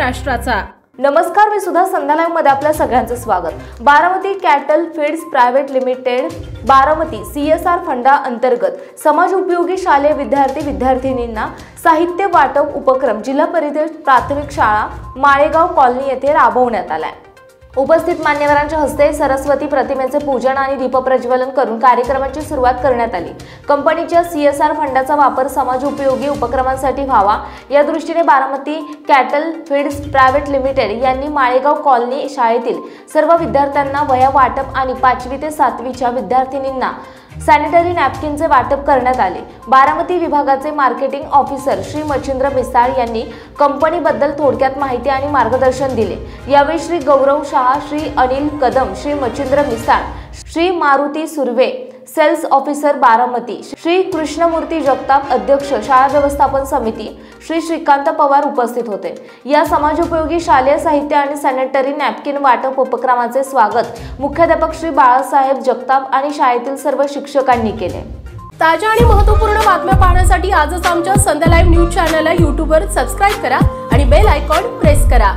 महाराष्ट्राचा। नमस्कार, मी सुद्धा संध्या लाईव्ह मध्ये आपल्या सगळ्यांचं स्वागत। Baramati cattle feeds private limited Baramati CSR फंडा अंतर्गत समाज उपयोगी शालेय विद्यार्थिनींना साहित्य वाटप उपक्रम जिल्हा परिषद प्राथमिक शाळा माळेगाव कॉलनी येथे राबवण्यात आलाय। उपस्थित मान्यवरांच्या हस्ते सरस्वती प्रतिमेचे पूजन आणि दीपप्रज्वलन करून कार्यक्रमाची सुरुवात करण्यात आली। कंपनीच्या CSR फंडाचा वापर समाज उपयोगी उपक्रमांसाठी व्हावा या दृष्टीने Baramati cattle feeds private limited यांनी माळेगाव कॉलनी शाळेतील सर्व विद्यार्थ्यांना वह्या वाटप आणि 5वी ते 7वीच्या विद्यार्थिनींना सॅनिटरी नॅपकिनचे वाटप करण्यात आले। बारामती विभागाचे मार्केटिंग ऑफिसर श्री मच्छिंद्र मिसाळ यांनी कंपनीबद्दल थोडक्यात माहिती आणि मार्गदर्शन दिले। यावेळी श्री गौरव शाह, श्री अनिल कदम, श्री मच्छिंद्र मिसाळ, श्री मारुती सुर्वे सेल्स ऑफिसर बारामती, श्री कृष्णमूर्ती जगताप अध्यक्ष शाळा व्यवस्थापन समिती, श्री श्रीकांत पवार उपस्थित होते। या समाजोपयोगी शालेय साहित्य आणि सॅनिटरी नॅपकिन वाटप उपक्रमाचे स्वागत मुख्याध्यापक श्री बाळासाहेब जगताप आणि शाळेतील सर्व शिक्षकांनी केले। ताज्या आणि महत्त्वपूर्ण बातम्या पाहण्यासाठी आजच आमच्या संध्या लाईव्ह न्यूज चॅनलला YouTube वर सबस्क्राइब करा आणि बेल आयकॉन प्रेस करा।